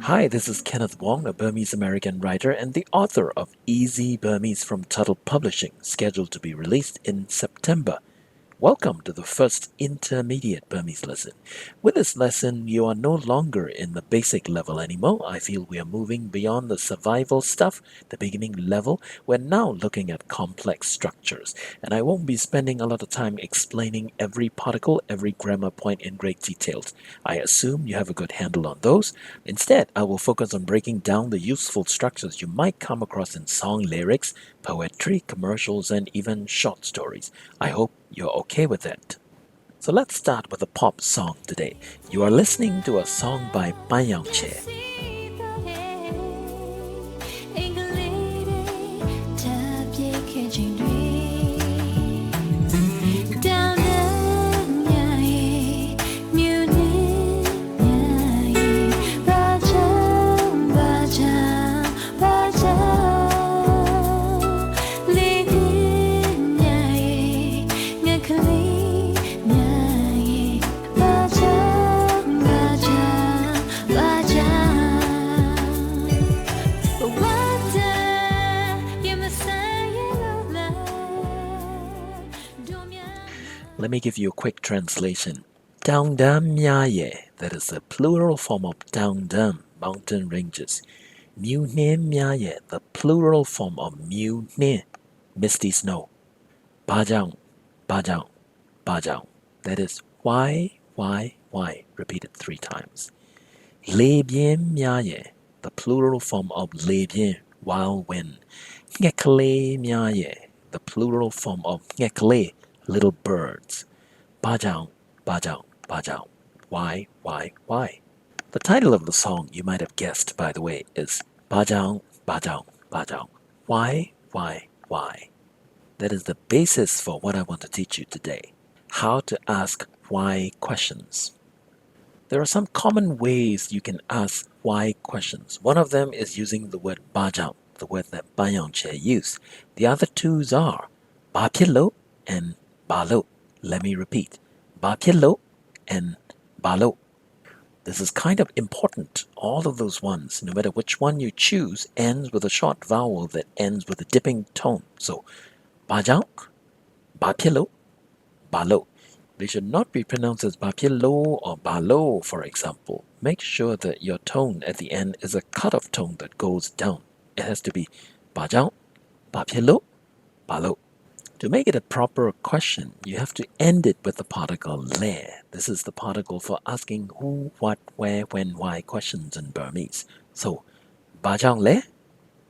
Hi, this is Kenneth Wong, a Burmese American writer and the author of Easy Burmese from Tuttle Publishing, scheduled to be released in September. Welcome to the first intermediate Burmese lesson. With this lesson, you are no longer in the basic level anymore. I feel we are moving beyond the survival stuff, the beginning level. We're now looking at complex structures, and I won't be spending a lot of time explaining every particle, every grammar point in great details. I assume you have a good handle on those. Instead, I will focus on breaking down the useful structures you might come across in song lyrics, poetry, commercials, and even short stories. I hope you're okay with it. So let's start with a pop song today. You are listening to a song by Pan Yaung Chel. Let me give you a quick translation. Down Dam Myaye, that is the plural form of Down Dam, mountain ranges. Mu Ne Myaye, the plural form of Mu Ne, misty snow. Bajang, Bajang, Bajang, that is why, repeated 3 times. Le Bien Myaye, the plural form of Le Bien, wild wind. Ngekle Myaye, the plural form of Ngekle, little birds. Bajang, Bajang, Bajang. Why? The title of the song, you might have guessed by the way, is Bajang, Bajang, Bajang. Why? That is the basis for what I want to teach you today. How to ask why questions. There are some common ways you can ask why questions. One of them is using the word bajang, the word that Pan Yaung Chel used. The other two are bapilo and balo. Let me repeat. Bapilo and balo. This is kind of important. All of those ones, no matter which one you choose, ends with a short vowel that ends with a dipping tone. So, bajang, bapilo, balo. They should not be pronounced as bapilo or balo, for example. Make sure that your tone at the end is a cut-off tone that goes down. It has to be bajang, bapilo, balo. To make it a proper question, you have to end it with the particle le. This is the particle for asking who, what, where, when, why questions in Burmese. So, bajang le,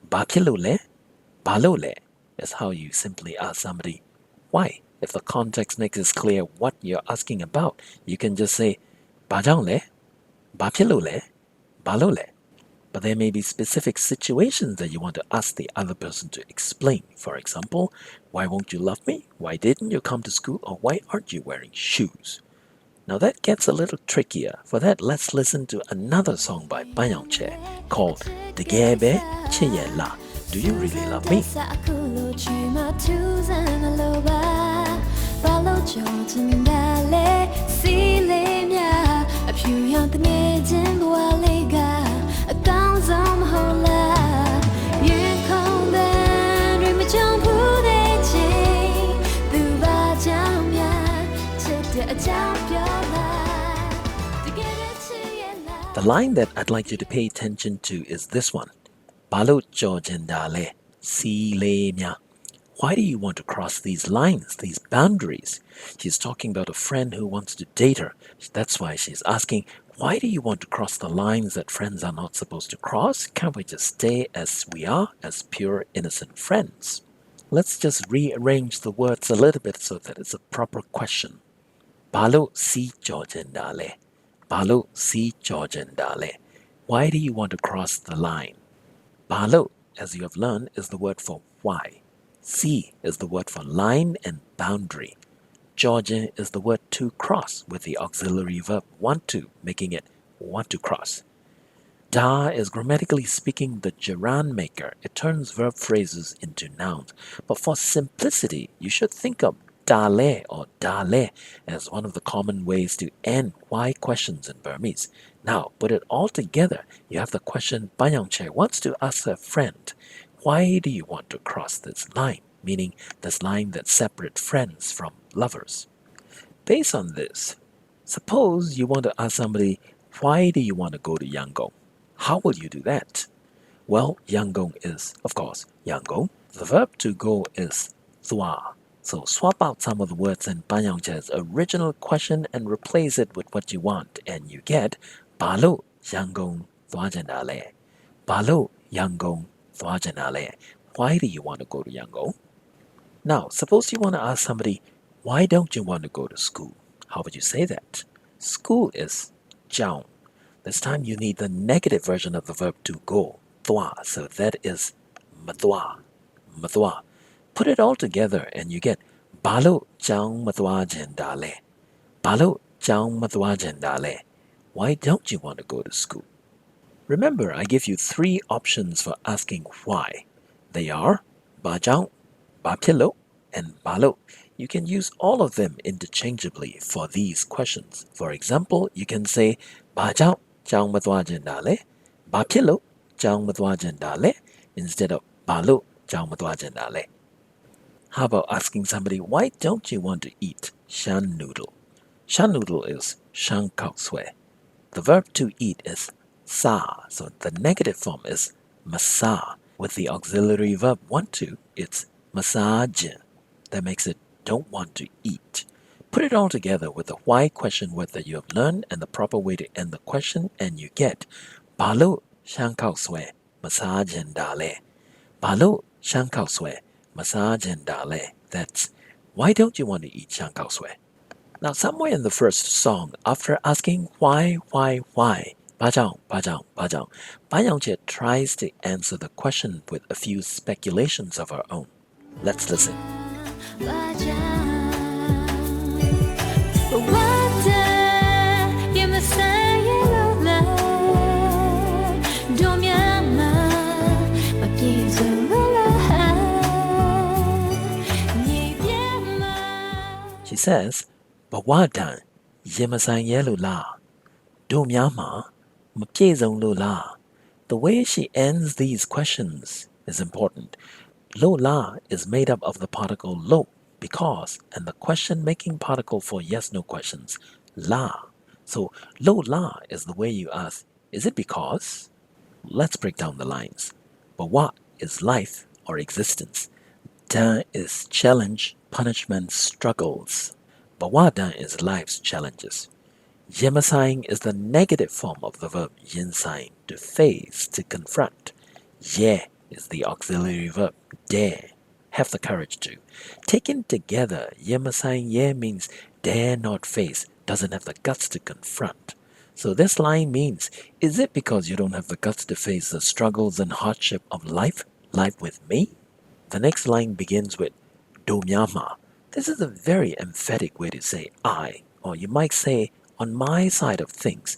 bapilo le, balo le is how you simply ask somebody why. If the context makes it clear what you're asking about, you can just say bajang le, bapilo le, balo le. But there may be specific situations that you want to ask the other person to explain. For example, why won't you love me? Why didn't you come to school? Or why aren't you wearing shoes? Now that gets a little trickier. For that, let's listen to another song by Pan Yaung Chel called Degebe Cheye La. Do you really love me? The line that I'd like you to pay attention to is this one. Balot Jojendale, si le mya. Why do you want to cross these lines, these boundaries? She's talking about a friend who wants to date her. That's why she's asking, why do you want to cross the lines that friends are not supposed to cross? Can't we just stay as we are, as pure, innocent friends? Let's just rearrange the words a little bit so that it's a proper question. Balo si Jojendale. Balo si Jojendale. Why do you want to cross the line? Balo, as you have learned, is the word for why. Si is the word for line and boundary. Georgia is the word to cross with the auxiliary verb want to, making it want to cross. Da is grammatically speaking the gerund maker. It turns verb phrases into nouns. But for simplicity, you should think of dale or dale as one of the common ways to end why questions in Burmese. Now, put it all together. You have the question Pan Yaung Chel wants to ask a friend, why do you want to cross this line? Meaning this line that separates friends from lovers. Based on this, suppose you want to ask somebody, why do you want to go to Yangon? How will you do that? Well, Yangon is, of course, Yangon. The verb to go is thwa. So swap out some of the words in Pan Yaung Chel's original question and replace it with what you want, and you get Balo Yangon Thwajanale. Balo Yangon Thwajanale. Why do you want to go to Yangon? Now, suppose you want to ask somebody, why don't you want to go to school? How would you say that? School is jiang. This time you need the negative version of the verb to go, thwa. So that is mathwa, mathwa. Put it all together and you get balo jiang mathwa jendale. Balo jiang mathwa jendale. Why don't you want to go to school? Remember, I give you three options for asking why. They are bajang, bapilo, and balo. You can use all of them interchangeably for these questions. For example, you can say bajang jang matwa jendale, bapilo jang matwa jendale instead of balo jang matwa jendale. How about asking somebody, why don't you want to eat shan noodle? Shan noodle is shan kao sui. The verb to eat is sa, so the negative form is masa. With the auxiliary verb want to, it's massage. That makes it don't want to eat. Put it all together with the why question word that you have learned and the proper way to end the question, and you get Balo shan kao sui massage and dale. Balo shan kao sui massage and dale. That's why don't you want to eat shan kao sui? Now, somewhere in the first song, after asking why, bajang, bajang, bajang, Pan Yaung Chel tries to answer the question with a few speculations of her own. Let's listen. She says, Bawadan, Yemasan Yelu La, Domyama, Mapyezong Lo La. The way she ends these questions is important. Lo La is made up of the particle lo, because, and the question-making particle for yes-no questions, la. So lo la is the way you ask, is it because? Let's break down the lines. Bawa is life or existence. Da is challenge, punishment, struggles. Bawada is life's challenges. Yemasaying is the negative form of the verb yinsaying, to face, to confront. Ye is the auxiliary verb, dare, have the courage to. Taken together, yemasaying ye means dare not face, doesn't have the guts to confront. So this line means, is it because you don't have the guts to face the struggles and hardship of life with me? The next line begins with domyama. This is a very emphatic way to say I, or you might say on my side of things.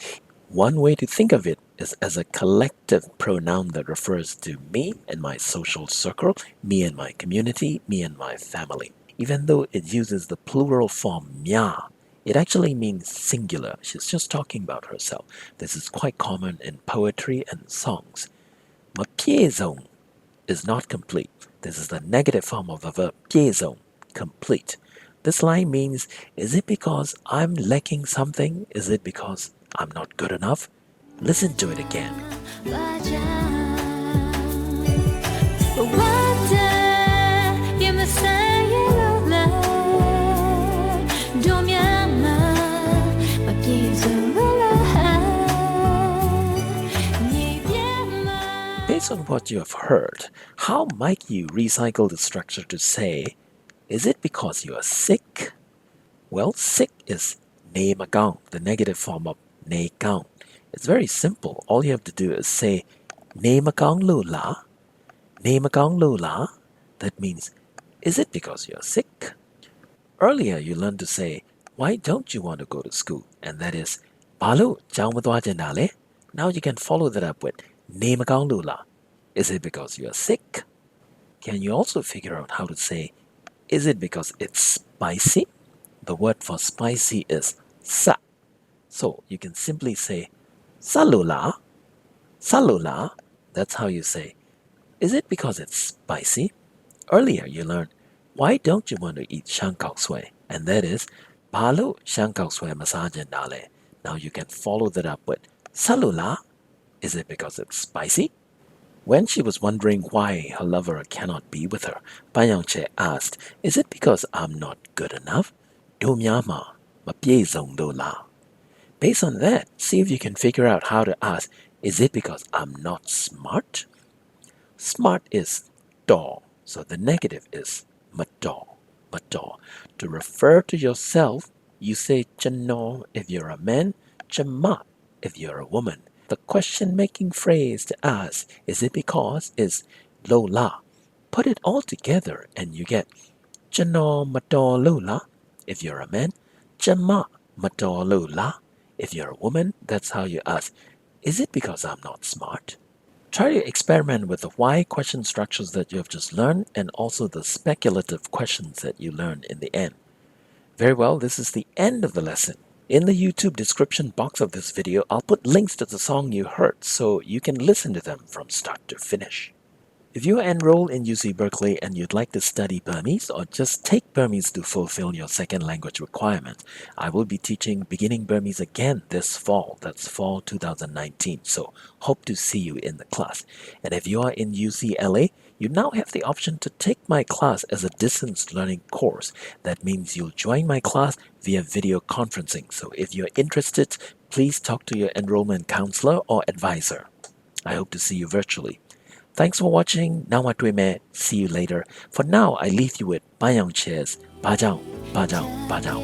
One way to think of it is as a collective pronoun that refers to me and my social circle, me and my community, me and my family. Even though it uses the plural form mya, it actually means singular. She's just talking about herself. This is quite common in poetry and songs. Mapyezong is not complete. This is the negative form of the verb pyezong, complete. This line means, is it because I'm lacking something? Is it because I'm not good enough? Listen to it again. Based on what you have heard, how might you recycle the structure to say, is it because you are sick? Well, sick is ne makang, the negative form of ne kang. It's very simple. All you have to do is say ne makang lu la, ne makang lu la. That means, is it because you're sick? Earlier, you learned to say, why don't you want to go to school? And that is, balu jang matwa jendale. Now you can follow that up with ne makang lu la. Is it because you're sick? Can you also figure out how to say, Is it because it's spicy? The word for spicy is sa. So you can simply say salula, salula. That's how you say. Is it because it's spicy? Earlier you learned why don't you want to eat shang kao sui? And that is balu shang kao sui massage dale. Now you can follow that up with salula. Is it because it's spicy? When she was wondering why her lover cannot be with her, Pan Yaung Chel asked, is it because I'm not good enough? Do myama ma pie zong do la. Based on that, see if you can figure out how to ask, is it because I'm not smart? Smart is do, so the negative is mato, mato. To refer to yourself, you say chano if you're a man, chama if you're a woman. The question-making phrase to ask, is it because, is lo la. Put it all together and you get chano mato lo la if you're a man, chama mato lo la if you're a woman. That's how you ask, is it because I'm not smart? Try to experiment with the why question structures that you have just learned and also the speculative questions that you learned in the end. Very well, this is the end of the lesson. In the YouTube description box of this video, I'll put links to the song you heard so you can listen to them from start to finish. If you are enrolled in UC Berkeley and you'd like to study Burmese or just take Burmese to fulfill your second language requirement, I will be teaching beginning Burmese again this fall. That's fall 2019. So hope to see you in the class. And if you are in UCLA, you now have the option to take my class as a distance learning course. That means you'll join my class via video conferencing. So if you're interested, please talk to your enrollment counselor or advisor. I hope to see you virtually. Thanks for watching. Namatwime. See you later. For now, I leave you with Pan Yaung Chel's Ba Jiao, Ba Jiao, Ba Jiao.